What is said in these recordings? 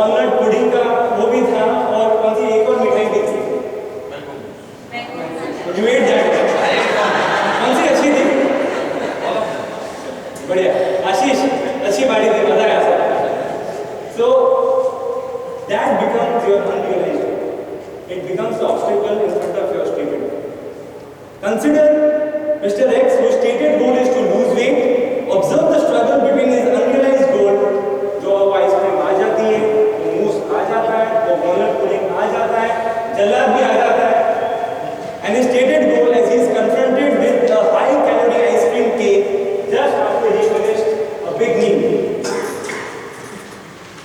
Walnut pudding का वो भी था, और कौन सी एक और मिठाई भी थी, रिमेड जाएगा, कौन सी अच्छी थी? बढ़िया आशीष, अच्छी बाड़ी थी, मजा आया सब। So that becomes your unrealised, it becomes the obstacle in front of your stated goal. Consider Mr. X, whose stated goal is to lose weight. Observe the struggle between his unrealized goal, जो ice cream आ जाती है, वो मूस आ जाता है, वो walnut pudding आ जाता है, जलेबी भी आ जाता है, and his stated goal as he is confronted with a high calorie ice cream cake just after he finished a big meal.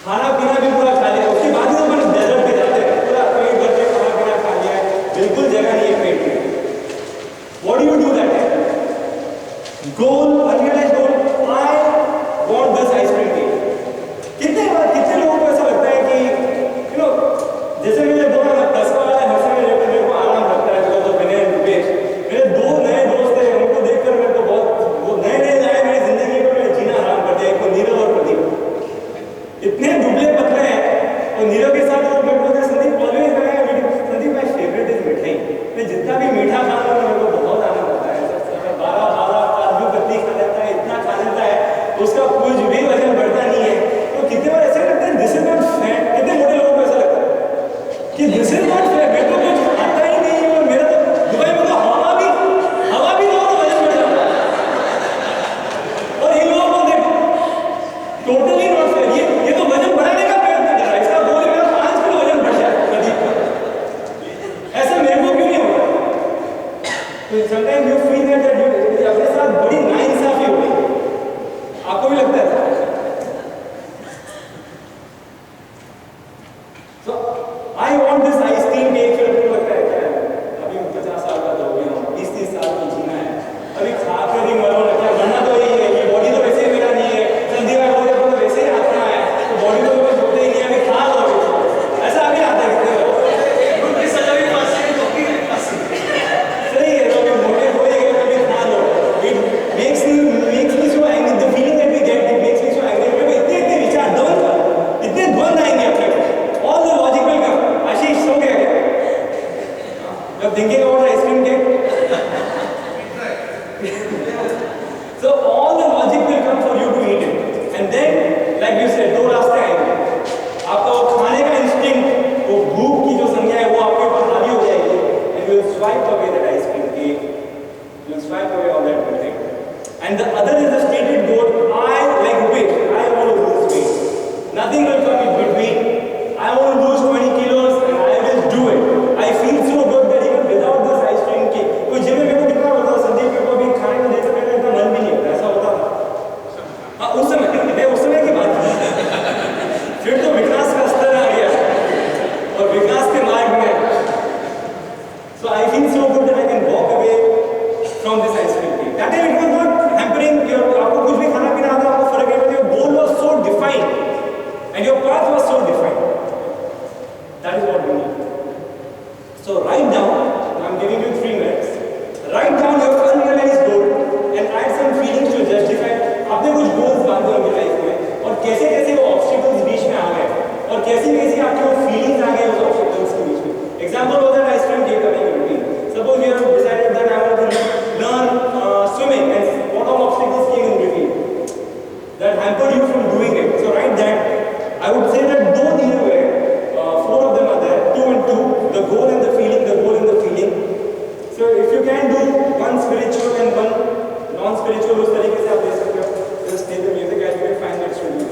खाना पीना भी पूरा खा लिया, उसके बाद ही तो अपन डेजर्ट पे जाते हैं, पूरा पेट भर के खाना पीना खा लिया है, बिल्कुल जगह नहीं है पेट में। What do you do that time? Goal, unrealized goal, I want this ice cream cake. कितने लोगों को ऐसा लगता है कि you know, जैसे मैंने बोला ना 10 वाला है, हंसने में लेकर मेरे को आराम लगता है, because of मैंने रुपेश, मेरे 2 नए दोस्त हैं, उनको देखकर मेरे को बहुत, वो नए आए मेरी जिंदगी में, मैंने जीना आराम कर दिया, एक को नीरव और प्रदीप, इतने दुबले पतले हैं, और नीरव के साथ वो मैं बोलते Sandeep always Sandeep my favourite is मिठाई, मैं जितना भी मीठा खा लूँ मेरे को बहुत आनंद आता है, 12 काजू कतली खा लेता है, इतना खा लेता है, उसका कुछ भी वजन बढ़ता नहीं है। तो कितने बार ऐसा लगता है दिस इज नॉट फेयर, कितने मोटे लोगों को ऐसा लगता है कि दिस इज नॉट फेयर, मेरे को कुछ आता ही नहीं है, और मेरा तो दुबई में तो हवा भी लो तो वजन बढ़ जाता है, और इन लोगों को देखो टोटली नॉट फेयर, ये तो वजन बढ़ाने का प्रयत्न कर रहा है, इसका गोल है मेरा 5 किलो वजन बढ़ जाए प्रदीप का, ऐसा मेरे को क्यों नहीं होगा? तो समटाइम यू फील दैट अपने साथ बड़ी नाइंसाफी हो गई, आपको भी लगता है? So I want this ice cream cake, फिर आपको लगता है क्या अभी 50 साल का तो हो गया हूँ, 20-30 साल की जीना है, अभी खा कर ही मरो ना, क्या बनना तो यही है, ये बॉडी तो वैसे ही मेरा नहीं है, जल्दी में हो जाए तो वैसे ही आता है, तो बॉडी तो कोई होते ही नहीं है, अभी खा लो, ऐसा अभी आता है कितने लोग, सही है, तो अभी मोटे हो ही गए, अभी खा लो, it makes me so angry, the feeling that we get, it makes me so angry, क्योंकि इतने विचार इतने द्वंद आएंगे अपने को, all the logic will come, आशीष सो गया क्या? You're thinking about ice cream cake? So all the logic will come for you to eat it, and then like you said, 2 रास्ते आएंगे, आपका वो खाने का इंस्टिंक्ट, वो भूख की जो संज्ञा है वो आपके ऊपर हावी हो जाएगी, and you will swipe away that ice cream cake, you will swipe away all that good thing, and the other is the stated goal, I like Rupesh, I want to lose weight, nothing will come in between, I want to lose 20 kilos and I will do it, I feel so good that even without this ice cream cake, कोई gym में मेरे को कितना होता है, संदीप मेरे को अभी खाने को देख सकते हैं, इतना मन भी नहीं होता, ऐसा होता था, हाँ उस समय की बात फिर तो विकास का स्तर आ गया, और विकास के मार्ग में, so I feel so good that I can walk away from this ice cream cake, that time it was not hampering your, आपको कुछ भी खाना पीना आता, आपको फर्क नहीं पड़ता, your goal was so defined, and your path was so defined, that is what we need. So write down, I'm giving you 3 minutes, write down your unrealized goal and add some feelings to justify, आपने कुछ goals बांधे होंगे life में, और कैसे कैसे वो obstacles बीच में आ गए, और कैसी कैसी आपके वो feelings आ गए उस obstacles के बीच में. Example was that ice cream cake coming in between. Suppose you have decided that I want to learn swimming, and what all obstacles came in between that hampered you from doing it. So write that. I would say that don't either way. 4 of them are there, 2 and 2, the goal and the feeling, the goal and the feeling. So if you can do one spiritual and one non-spiritual, उस तरीके से आप दे सकते हो. Just take the music and you will find that should be.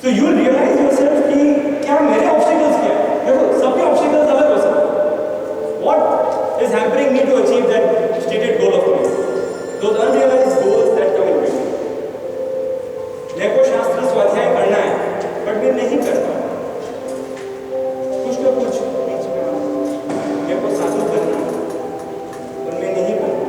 So you will realize yourself कि क्या मेरे obstacles क्या है? देखो सबके obstacles अलग हो सकते हैं. What is hampering me to achieve that stated goal of mine? Those unrealized goals that come in between. मेरे को शास्त्र स्वाध्याय करना है, बट मैं नहीं करता, कुछ ना कुछ बीच में मेरे को साधु करना है, पर मैं नहीं करता,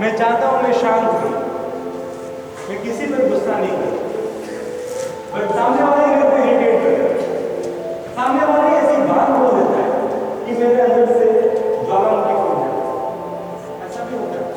मैं चाहता हूँ मैं शांत हूँ, मैं किसी पर गुस्सा नहीं करता, पर सामने वाले मेरे को इरिटेट करता है, सामने वाले ऐसी बात बोल देता है कि मेरे अंदर से ज्वालामुखी फूट जाता है। ऐसा भी होता है।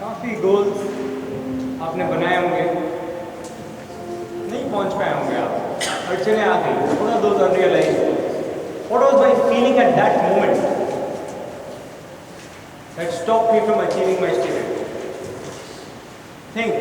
काफ़ी गोल्स आपने बनाए होंगे, नहीं पहुंच पाए होंगे आप, अड़चने आ गई, थोड़ा those unrealise. What was my feeling at that moment that stop me from achieving my state? Think.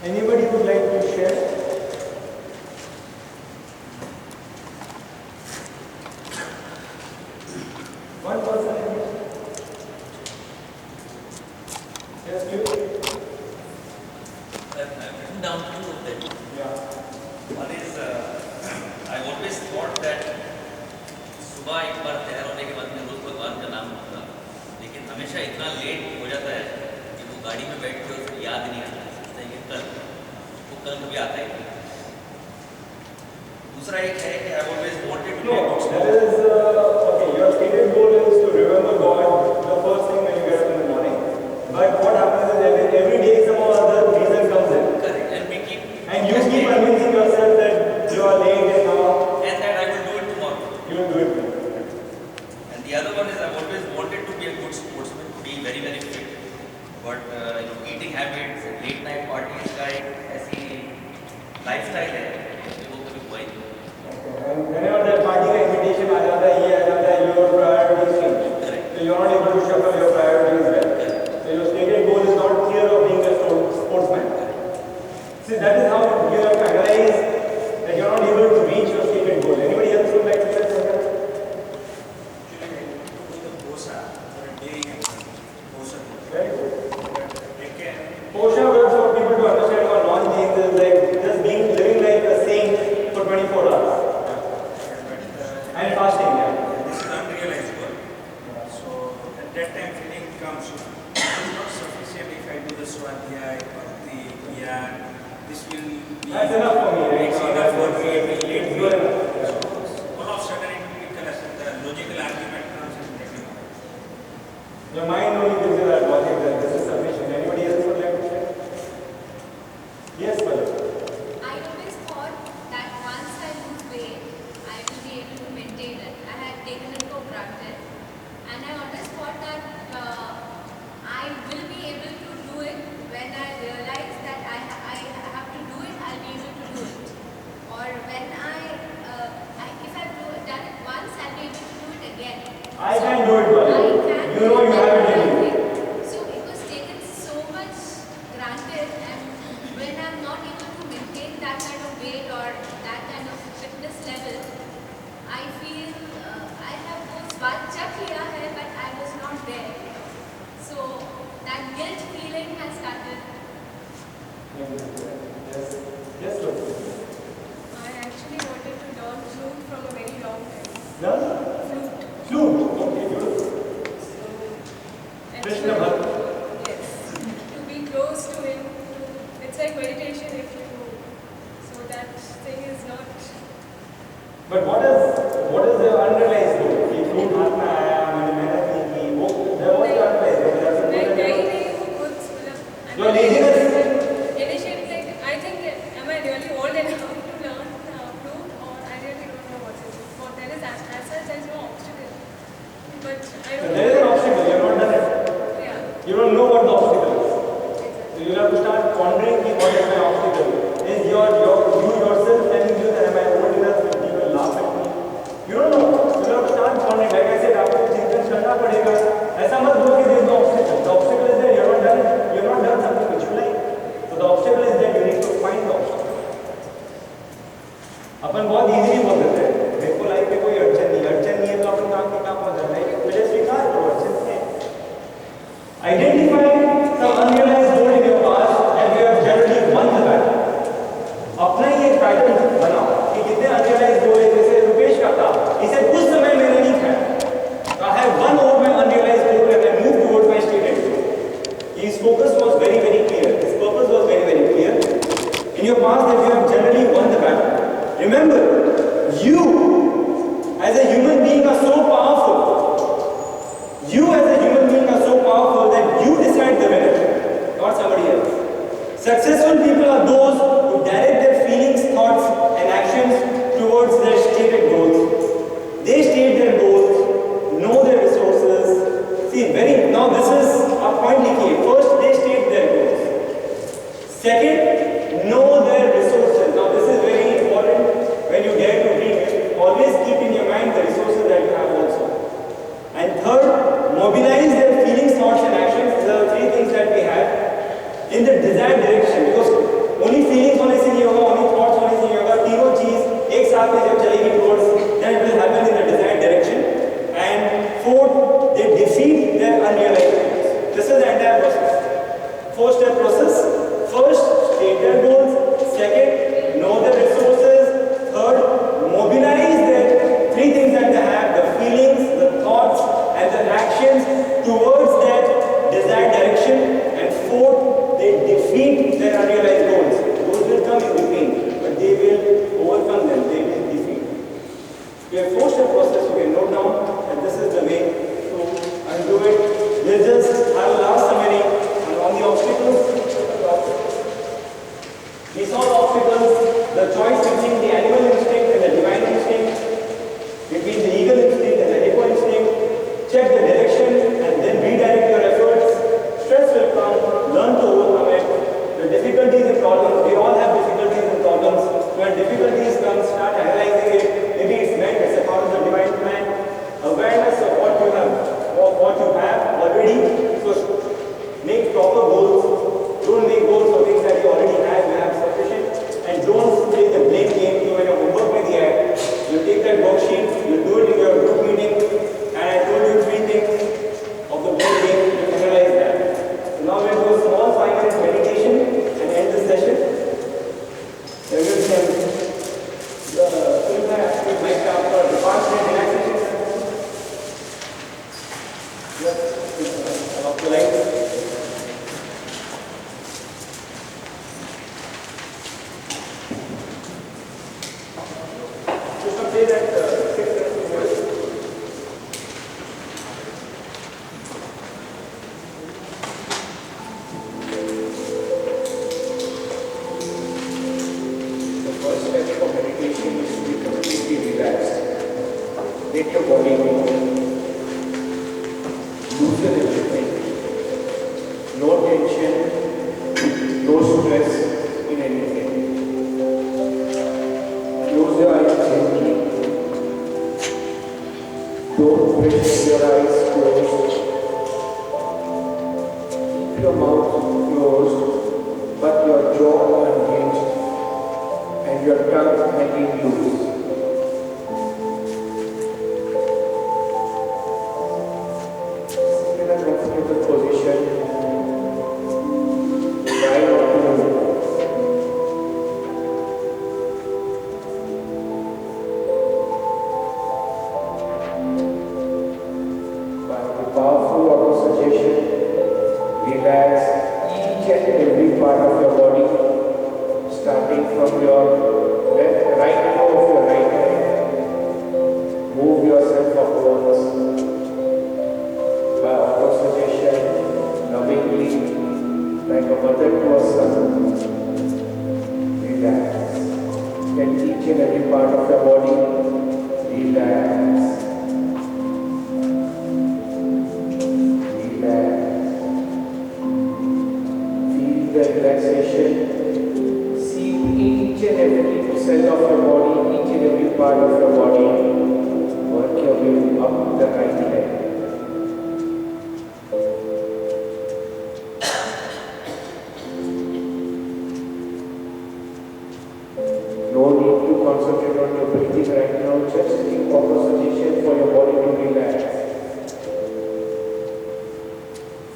Anybody would like to share? One person. Yes, you. I've written down two of them. Yeah. One is I always thought that सुबह एक बार तैयार होने के बाद मैं रोज भगवान का नाम लूँगा, लेकिन हमेशा इतना लेट हो जाता है कि वो गाड़ी में बैठ के उसको याद नहीं आता, सोचता है कि कल कभी आता ही नहीं। दूसरा एक है कि I always wanted to No, be a good that is okay. Your stated goal is to remember God the first thing when you get up in the morning. But what happens is every day some other reason comes in, correct, and we keep and you keep convincing yourself that you are late and now and that I will do it tomorrow. you will do it. And the other one is I've always wanted to be a good sportsman, to be very very fit. But eating habits, late night parties का एक ऐसी lifestyle है कि वो कभी हुआ ही नहीं। And whenever that party का invitation आ जाता है, ये आ जाता है, your priorities change. Correct. So you are not able to shuffle your priorities well. So your stated goal is not clear of being a sportsman. See, that is how you have to analyze unrealized goal. So at that time feeling comes, it is not sufficient if I do the Swadhyay or the Gyan. This will be That's enough for me, right? It's enough for me. It will lead It's me. good enough. So all of a sudden it will be clash. The logical argument comes in between. Your mind only gives you that logic that this is sufficient. Anybody else would like to share? Yes, Palak. I always thought that once I lose weight, I will be able to maintain it. I had taken it for granted, and I always thought that I will be able to do it when I realize that I have to do it. I'll be able to do it, or when if I've done it once, I'll be able to do it again. I can do it, Palak. I can You do know it you have it in you. automatically. So it was taken so much granted, and when I'm not able to maintain that kind of weight or that kind of fitness level, I feel I have those बात चख लिया है, but I was not there. So that guilt feeling has started. Yes. Yes, sir. I actually wanted to learn flute from a very long time. Learn? Flute. Flute. Okay, good. And Krishna to- Bhakt. Yes. To be close to him, it's like meditation if you do. So that thing is not. But what is the unrealized goal? कि flute हाथ में आया, मैंने मेहनत नहीं की, वो what's the unrealized goal? That's a Like good नहीं idea. नहीं वो खुद मतलब. Your laziness. Initially, like I think, am I really old enough to learn flute, or I really don't know what it is. But there is as such there is no obstacle. But I So don't. there is an obstacle, you have not done it. Yeah. You don't know what the obstacle is. Exactly. So you have to start pondering कि what is my obstacle? Is you yourself telling you that am I old enough when people laugh at me? You don't know. So you have to start pondering. Like I said, आपको चिंतन करना पड़ेगा. ऐसा मत बोल कि there is no obstacle. The obstacle is there. You have not done it. You have not done something which you like. So the obstacle is there. You need to find the obstacle. अपन बहुत easily बोल देते हैं देखो life में कोई अड़चन नहीं है तो अपन काम के काम पहुंच जाता है पहले स्वीकार करो अड़चन है identify some unrealized goal in your past and you have generally won the battle अपना ही एक पैटर्न बनाओ कि कितने unrealized goal है जैसे रुपेश का था इसे उस समय मैंने नहीं खाया I have one over my unrealized goal and I move towards with your eyes closed. Keep your mouth closed, but your jaw unhinged and your tongue hanging loose. Sit in a comfortable position. Try not to move. By the powerful auto-suggestion, relax each and every part of your body, starting from your right toe of your right hand. Move yourself upwards. By auto-suggestion, lovingly, like a mother to a son. Relax. Get each and every part of your body. Relax. The relaxation, see each and every cell of your body, each and every part of your body, work your way up the right leg. No need to concentrate on your breathing right now, just give proper suggestion for your body to relax.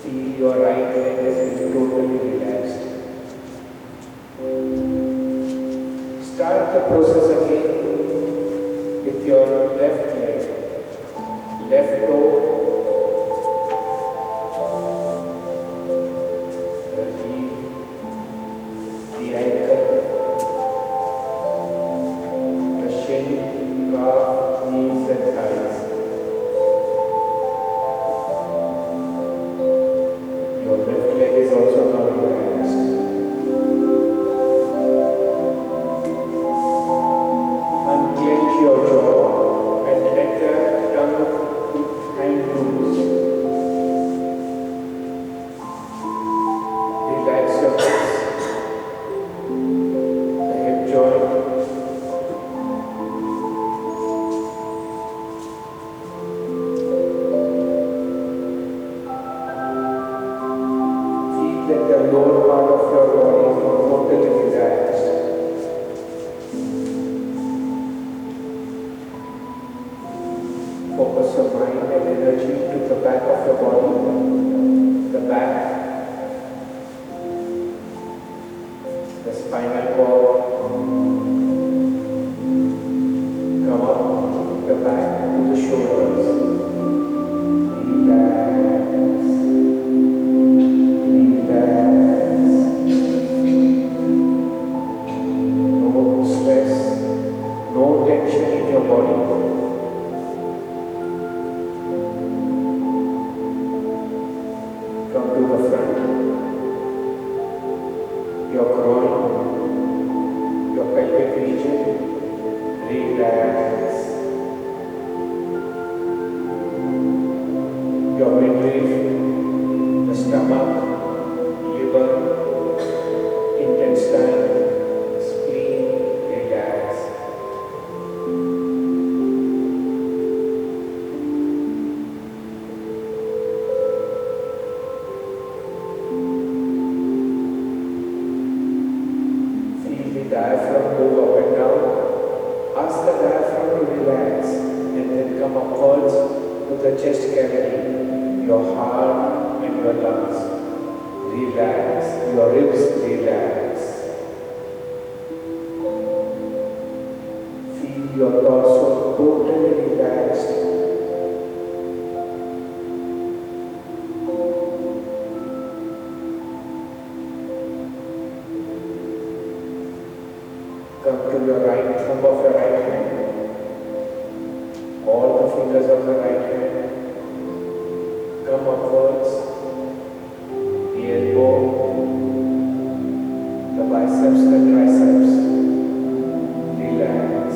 Feel your right leg is totally relaxed. Start the process again with your left leg, left toe, the knee, the ankle, the shin, calf, knees and thighs. Your left leg is also now relaxed. Unclench your jaw and let the tongue hang loose. Relax your hips, the hip joint. Feel that the lower part of your body is totally relaxed. Focus your mind and energy to the back of your body, the back, the spinal cord. Come up the back to the shoulders. Relax. No stress, no tension in your body. Come to the front. Your groin, your pelvic region, relax. Your midriff, the stomach, liver, intestine, spleen, relax. Feel the diaphragm move up and down. Ask the diaphragm to relax and then come upwards to the chest cavity, your heart and your lungs. Relax, your ribs relax. Feel your torso totally relaxed. Come to your right thumb of your right hand. All the fingers of the right hand. Come upwards. The elbow, the biceps, the triceps. Relax.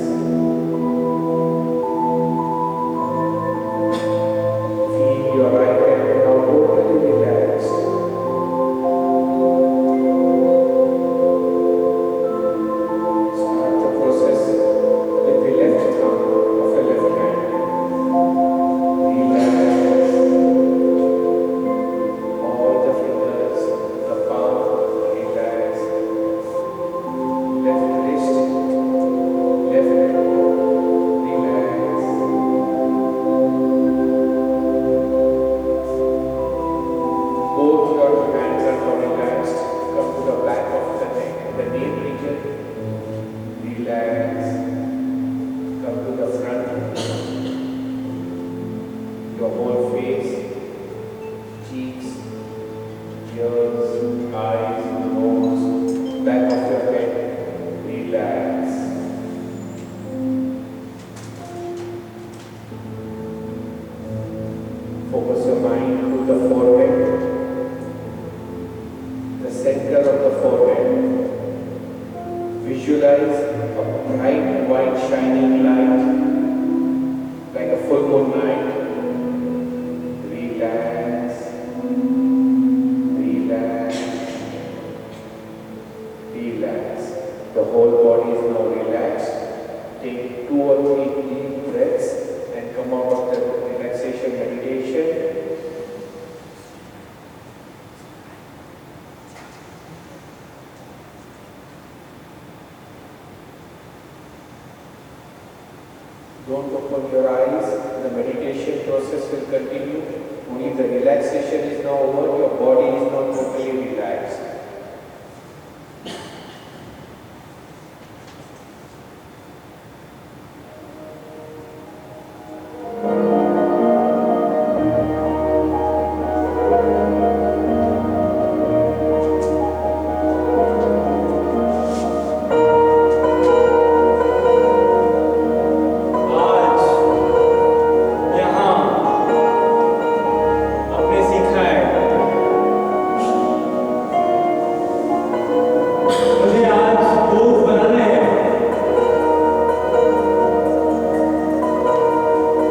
Feel your right hand now totally relaxed. Start the process with the left thumb of the left hand. your whole face, cheeks, ears, eyes, nose, back of your head. Relax. Focus your mind to the forehead, the center of the forehead. Visualize a bright, white, shining light, like a full moon night. Relax, relax, relax. The whole body is now relaxed. Take 2 or 3 deep breaths and come out of the relaxation meditation. Don't open your eyes. The meditation process will continue. Only the relaxation is now over. Your body is not totally relaxed. आज यहाँ आपने सीखा है, मुझे आज goals बनाने हैं।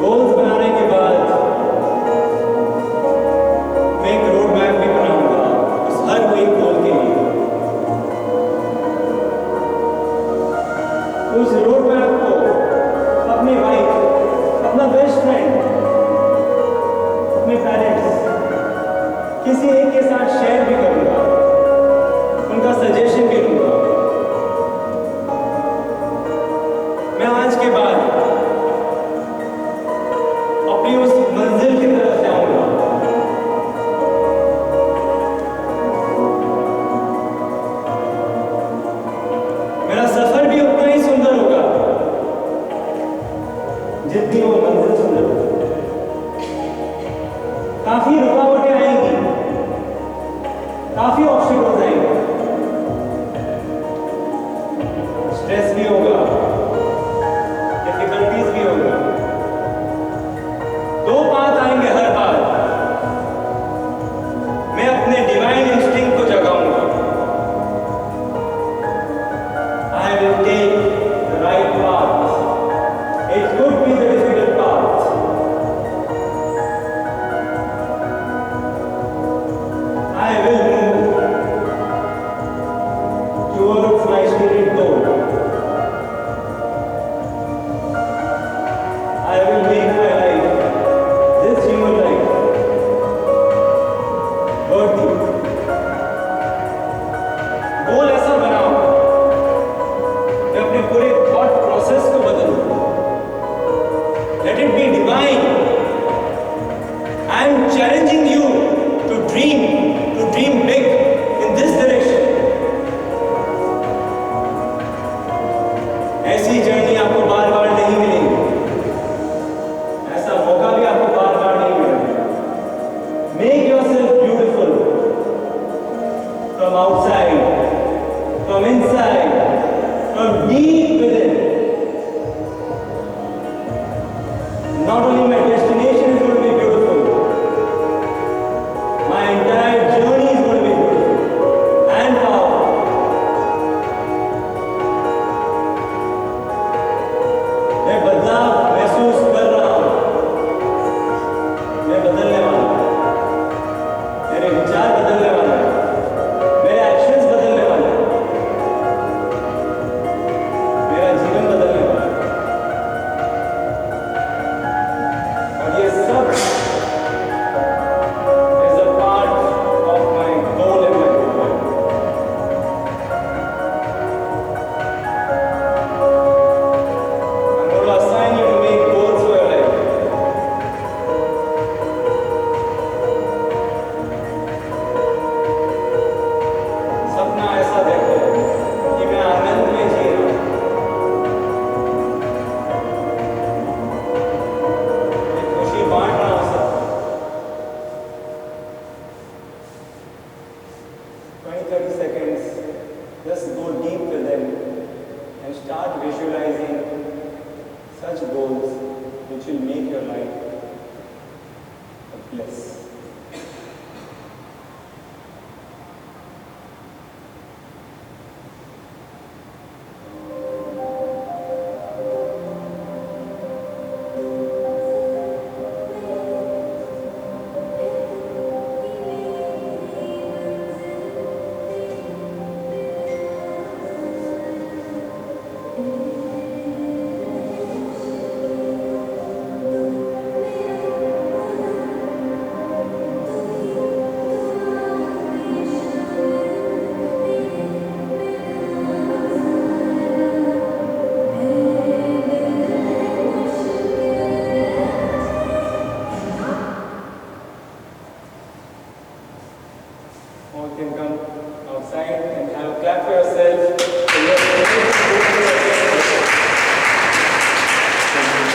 Goals बनाने के बाद मैं एक रोड मैप भी बनाऊंगा उस हर एक गोल के लिए। उस रोड मैप को अपनी वाइफ, अपना बेस्ट फ्रेंड, अपने पेरेंट्स, किसी एक के साथ शेयर भी करूंगा, उनका सजेशन भी लूंगा। मैं आज के बाद अपनी उस मंजिल की तरफ जाऊंगा। मेरा सफर भी उतना ही सुंदर होगा जितनी वो मंजिल सुंदर होगी। काफी रुकावटें आएंगी, काफी ऑब्स्टिकल्स आएंगे, स्ट्रेस भी होगा, डिफिकल्टीज भी होगा, 2 बात आएंगे हर बार। मैं अपने डिवाइन इंस्टिंक्ट को जगाऊंगा। I will take the right path. It could be the difficult path. I will move towards my spirit goal. I will make my life this less. All can come outside and have a clap for yourself.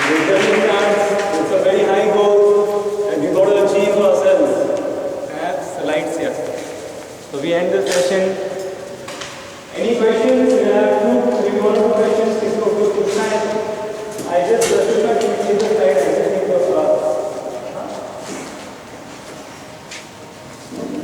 We're working hard with some very high goals and we've got to achieve for ourselves. That's the lights here. So we end this session. Any questions? We have maybe one or two questions. Please go to the slide. I just took my the slide. I just need to